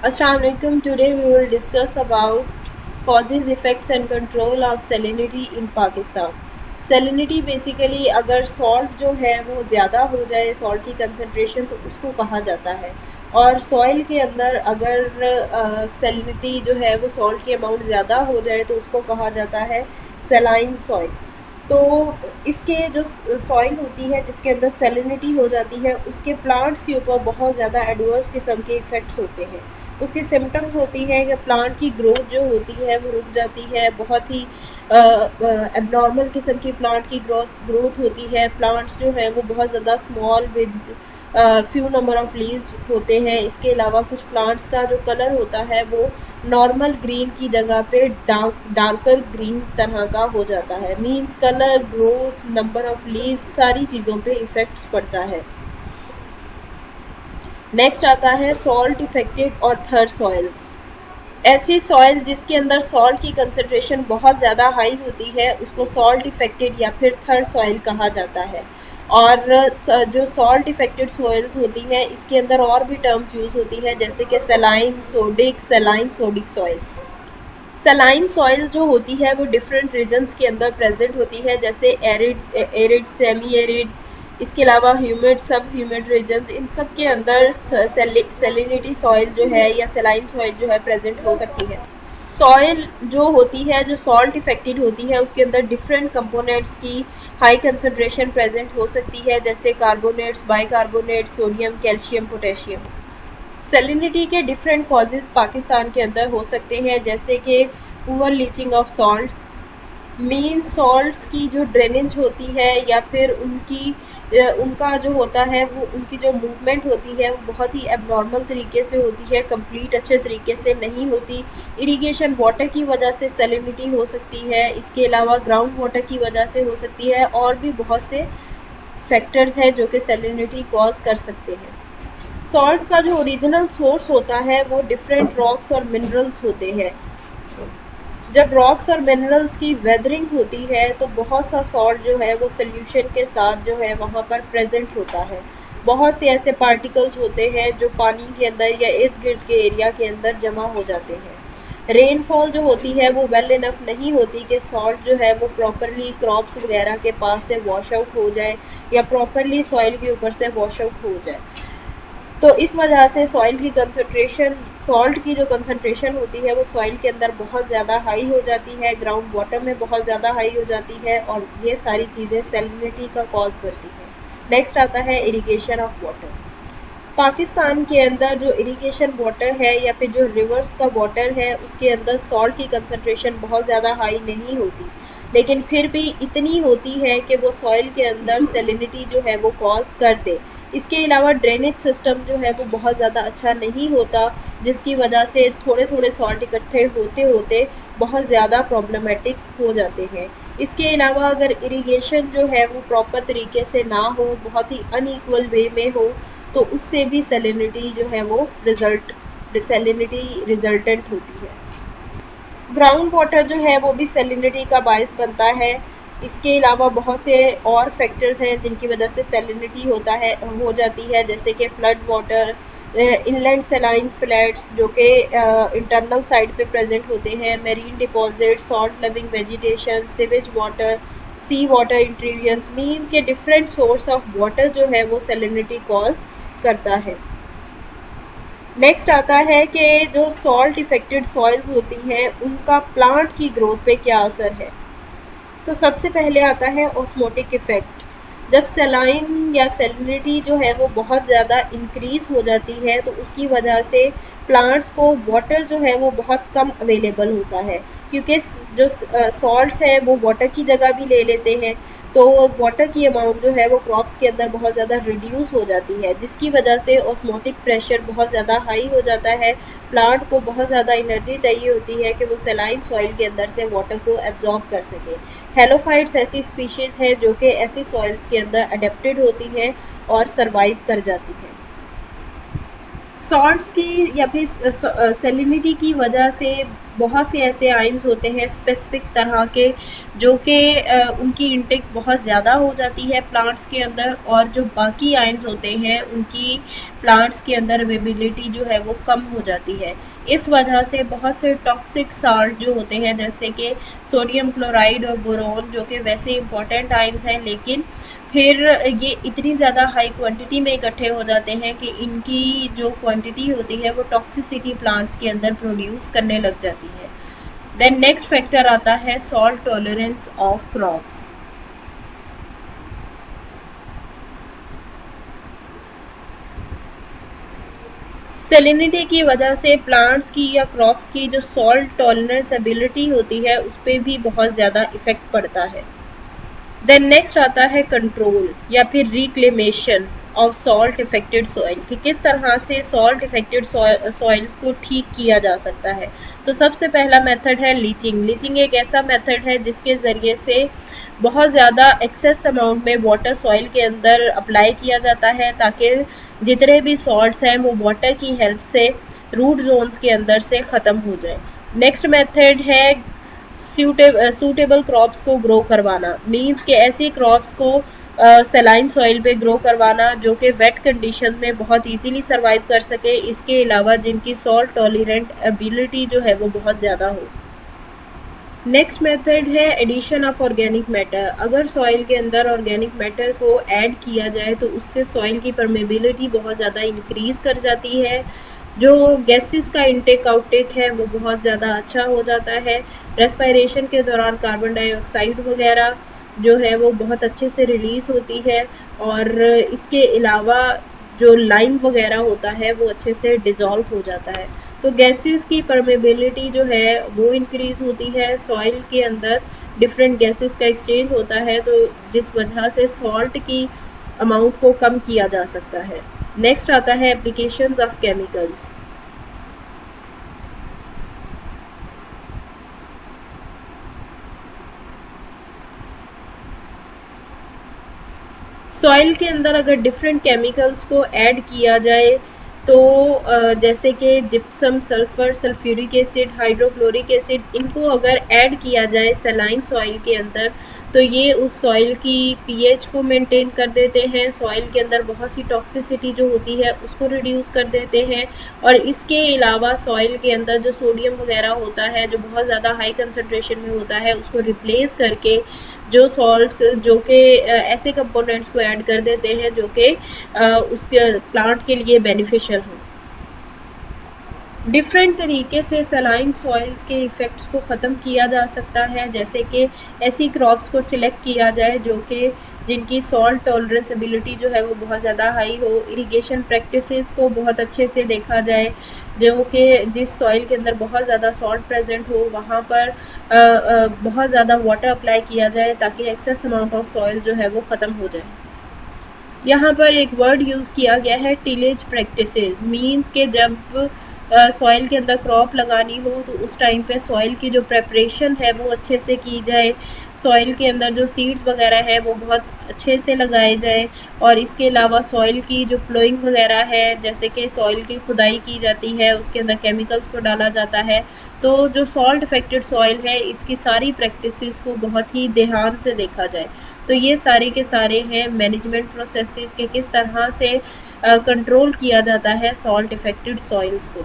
Assalamualaikum. Today we will discuss about causes, effects and control of salinity in Pakistan. Salinity basically अगर salt जो है वो ज़्यादा हो जाए, सॉल्ट की कंसनट्रेशन, तो उसको कहा जाता है। और सॉइल के अंदर अगर सैलिनिटी जो है वो सॉल्ट की अमाउंट ज़्यादा हो जाए तो उसको कहा जाता है सलाइन सॉइल। तो इसके जो सॉइल होती है जिसके अंदर सैलिनिटी हो जाती है, उसके प्लांट्स के ऊपर बहुत ज़्यादा एडवर्स किस्म के इफ़ेक्ट्स होते हैं। उसके सिम्टम्स होती हैं कि प्लांट की ग्रोथ जो होती है वो रुक जाती है, बहुत ही एबनॉर्मल किस्म की प्लांट की ग्रोथ होती है। प्लांट्स जो है वो बहुत ज़्यादा small with few number of leaves होते हैं। इसके अलावा कुछ प्लांट्स का जो कलर होता है वो नॉर्मल ग्रीन की जगह पे डार्कर ग्रीन तरह का हो जाता है। Means colour, growth, number of leaves, सारी चीज़ों पे इफेक्ट्स पड़ता है। नेक्स्ट आता है सॉल्ट इफेक्टेड और थर सॉइल्स। ऐसी सॉइल जिसके अंदर सॉल्ट की कंसंट्रेशन बहुत ज़्यादा हाई होती है उसको सॉल्ट इफेक्टेड या फिर थर सॉइल कहा जाता है। और जो सॉल्ट इफेक्टेड सॉइल्स होती हैं इसके अंदर और भी टर्म्स यूज होती है, जैसे कि saline sodic soil. Saline soil जो होती है वो डिफरेंट रीजन्स के अंदर प्रेजेंट होती है, जैसे एरिड, सेमी एरिड, इसके अलावा ह्यूमिड, सब ह्यूमिड रीजन, इन सब के अंदर सैलिनिटी सॉइल जो है या सलाइन सॉइल जो है प्रेजेंट हो सकती है। सॉइल जो होती है जो सॉल्ट इफेक्टेड होती है उसके अंदर डिफरेंट कंपोनेंट्स की हाई कंसंट्रेशन प्रेजेंट हो सकती है, जैसे carbonates, bicarbonate, sodium, calcium, potassium. Salinity के डिफरेंट कॉजेज पाकिस्तान के अंदर हो सकते हैं, जैसे कि poor leaching of salts, main salts की जो ड्रेनेज होती है या फिर उनका जो होता है वो उनकी जो मूवमेंट होती है वो बहुत ही एबनॉर्मल तरीके से होती है, कंप्लीट अच्छे तरीके से नहीं होती। इरिगेशन वाटर की वजह से सैलिनिटी हो सकती है, इसके अलावा ग्राउंड वाटर की वजह से हो सकती है, और भी बहुत से फैक्टर्स हैं जो कि सैलिनिटी कॉज कर सकते हैं। सॉल्ट्स का जो ओरिजिनल सोर्स होता है वो डिफरेंट रॉक्स और मिनरल्स होते हैं। जब रॉक्स और मिनरल्स की वेदरिंग होती है तो बहुत सा सॉल्ट जो है वो सोल्यूशन के साथ जो है वहाँ पर प्रेजेंट होता है। बहुत से ऐसे पार्टिकल्स होते हैं जो पानी के अंदर या इर्द गिर्द के एरिया के अंदर जमा हो जाते हैं। रेनफॉल जो होती है वो वेल इनफ नहीं होती कि सॉल्ट जो है वो प्रॉपरली क्रॉप्स वगैरह के पास से वॉश आउट हो जाए या प्रॉपरली सॉइल के ऊपर से वॉश आउट हो जाए। तो इस वजह से सॉइल की कंसंट्रेशन, सॉल्ट की जो कंसंट्रेशन होती है वो सॉइल के अंदर बहुत ज़्यादा हाई हो जाती है, ग्राउंड वाटर में बहुत ज़्यादा हाई हो जाती है, और ये सारी चीज़ें सैलिनिटी का कॉज बनती है। नेक्स्ट आता है इरिगेशन ऑफ वाटर। पाकिस्तान के अंदर जो इरिगेशन वाटर है या फिर जो रिवर्स का वाटर है उसके अंदर सॉल्ट की कंसंट्रेशन बहुत ज़्यादा हाई नहीं होती, लेकिन फिर भी इतनी होती है कि वो सॉइल के अंदर सैलिनिटी जो है वो कॉज कर दे। इसके अलावा ड्रेनेज सिस्टम जो है वो बहुत ज़्यादा अच्छा नहीं होता, जिसकी वजह से थोड़े थोड़े सॉल्ट इकट्ठे होते होते बहुत ज़्यादा प्रॉब्लमेटिक हो जाते हैं। इसके अलावा अगर इरिगेशन जो है वो प्रॉपर तरीके से ना हो, बहुत ही अनइक्वल वे में हो, तो उससे भी सैलिनिटी जो है वो सैलिनिटी रिजल्टेंट होती है। ग्राउंड वाटर जो है वो भी सैलिनिटी का बायस बनता है। इसके अलावा बहुत से और फैक्टर्स हैं जिनकी वजह से सैलिनिटी हो जाती है, जैसे कि flood water, inland saline flats जो कि इंटरनल साइड पे प्रेजेंट होते हैं, marine deposit, salt loving vegetation, sewage water, sea water intrusions, mean के डिफरेंट सोर्स ऑफ वाटर जो है वो सैलिनिटी कॉज करता है। नेक्स्ट आता है कि जो सॉल्ट इफेक्टेड सॉइल्स होती हैं उनका प्लांट की ग्रोथ पे क्या असर है। तो सबसे पहले आता है ऑस्मोटिक इफेक्ट। जब सलाइन या सैलिनिटी जो है वो बहुत ज़्यादा इंक्रीज हो जाती है तो उसकी वजह से प्लांट्स को वाटर जो है वो बहुत कम अवेलेबल होता है, क्योंकि जो सॉल्ट्स है वो वाटर की जगह भी ले लेते हैं, तो वाटर की अमाउंट जो है वो क्रॉप्स के अंदर बहुत ज़्यादा रिड्यूस हो जाती है, जिसकी वजह से ऑस्मोटिक प्रेशर बहुत ज़्यादा हाई हो जाता है। प्लांट को बहुत ज़्यादा एनर्जी चाहिए होती है कि वो सलाइन सॉइल के अंदर से वाटर को एब्जॉर्ब कर सके। हेलोफाइट्स ऐसी स्पीशीज़ हैं जो कि ऐसी सॉइल्स के अंदर अडेप्टेड होती हैं और सर्वाइव कर जाती हैं। सॉल्ट्स की या फिर सैलिनिटी की वजह से बहुत से ऐसे आइंस होते हैं स्पेसिफिक तरह के, जो कि उनकी इंटेक बहुत ज़्यादा हो जाती है प्लांट्स के अंदर, और जो बाकी आइंस होते हैं उनकी प्लांट्स के अंदर अवेबिलिटी जो है वो कम हो जाती है। इस वजह से बहुत से टॉक्सिक साल्ट जो होते हैं, जैसे कि सोडियम क्लोराइड और बोरोन, जो कि वैसे इंपॉर्टेंट आइंस हैं, लेकिन फिर ये इतनी ज़्यादा हाई क्वांटिटी में इकट्ठे हो जाते हैं कि इनकी जो क्वांटिटी होती है वो टॉक्सिसिटी प्लांट्स के अंदर प्रोड्यूस करने लग जाती है। देन नेक्स्ट फैक्टर आता है salt tolerance of crops. Salinity की वजह से प्लांट्स की या क्रॉप्स की जो सॉल्ट टॉलरेंस एबिलिटी होती है उस पर भी बहुत ज़्यादा इफेक्ट पड़ता है। देन नेक्स्ट आता है कंट्रोल या फिर reclamation of salt affected soil, कि किस तरह से सॉल्ट इफेक्टेड सॉइल को ठीक किया जा सकता है। तो सबसे पहला मेथड है लीचिंग। लीचिंग एक ऐसा मेथड है जिसके ज़रिए से बहुत ज़्यादा एक्सेस अमाउंट में वाटर सॉइल के अंदर अप्लाई किया जाता है, ताकि जितने भी सॉल्ट्स हैं वो वाटर की हेल्प से रूट जोन्स के अंदर से ख़त्म हो जाए। नेक्स्ट मेथड है सूटेबल क्रॉप्स को ग्रो करवाना, मीन्स के ऐसी क्रॉप्स को सलाइन सॉइल पे ग्रो करवाना जो कि वेट कंडीशन में बहुत इजीली सरवाइव कर सके, इसके अलावा जिनकी सॉल्ट टॉलरेंट एबिलिटी जो है वो बहुत ज़्यादा हो। नेक्स्ट मेथड है एडिशन ऑफ ऑर्गेनिक मैटर। अगर सॉइल के अंदर ऑर्गेनिक मैटर को ऐड किया जाए तो उससे सॉइल की परमेबिलिटी बहुत ज़्यादा इंक्रीज कर जाती है, जो गैसेस का इनटेक आउटटेक है वो बहुत ज़्यादा अच्छा हो जाता है। रेस्पिरेशन के दौरान कार्बन डाइऑक्साइड वगैरह जो है वो बहुत अच्छे से रिलीज होती है, और इसके अलावा जो लाइम वगैरह होता है वो अच्छे से डिज़ोल्व हो जाता है। तो गैसेस की परमेबिलिटी जो है वो इंक्रीज होती है, सॉइल के अंदर डिफरेंट गैसेस का एक्सचेंज होता है, तो जिस वजह से सॉल्ट की अमाउंट को कम किया जा सकता है। नेक्स्ट आता है एप्लीकेशंस ऑफ केमिकल्स। सॉइल के अंदर अगर डिफरेंट केमिकल्स को ऐड किया जाए तो जैसे कि gypsum, sulphur, sulphuric acid, hydrochloric acid, इनको अगर ऐड किया जाए सलाइन सॉइल के अंदर तो ये उस सॉइल की पीएच को मेंटेन कर देते हैं, सॉइल के अंदर बहुत सी टॉक्सिसिटी जो होती है उसको रिड्यूस कर देते हैं, और इसके अलावा सॉइल के अंदर जो सोडियम वगैरह होता है जो बहुत ज़्यादा हाई कंसनट्रेशन में होता है उसको रिप्लेस करके जो सॉल्ट्स जो कि ऐसे कंपोनेंट्स को ऐड कर देते हैं जो कि उसके प्लांट के लिए बेनिफिशियल हो। डिफरेंट तरीके से सलाइन सॉइल्स के इफ़ेक्ट्स को ख़त्म किया जा सकता है, जैसे कि ऐसी क्रॉप्स को सिलेक्ट किया जाए जो कि जिनकी सॉल्ट टॉलरेंस एबिलिटी जो है वो बहुत ज़्यादा हाई हो। इरिगेशन प्रैक्टिसेस को बहुत अच्छे से देखा जाए, जो कि जिस सॉइल के अंदर बहुत ज़्यादा सॉल्ट प्रेजेंट हो वहाँ पर बहुत ज़्यादा वाटर अप्लाई किया जाए ताकि एक्सेस अमाउंट ऑफ सॉइल जो है वो ख़त्म हो जाए। यहाँ पर एक वर्ड यूज़ किया गया है टिलेज प्रैक्टिसेस, मीन्स के जब सॉइल के अंदर क्रॉप लगानी हो तो उस टाइम पे सॉइल की जो प्रेपरेशन है वो अच्छे से की जाए, सॉइल के अंदर जो सीड्स वगैरह है वो बहुत अच्छे से लगाए जाए, और इसके अलावा सॉइल की जो फ्लोइंग वगैरह है, जैसे कि सॉइल की खुदाई की जाती है उसके अंदर केमिकल्स को डाला जाता है, तो जो सॉल्ट इफेक्टेड सॉइल है इसकी सारी प्रैक्टिसेस को बहुत ही ध्यान से देखा जाए। तो ये सारे के सारे हैं मैनेजमेंट प्रोसेसेस के किस तरह से कंट्रोल किया जाता है सॉल्ट इफेक्टेड सॉइल्स को।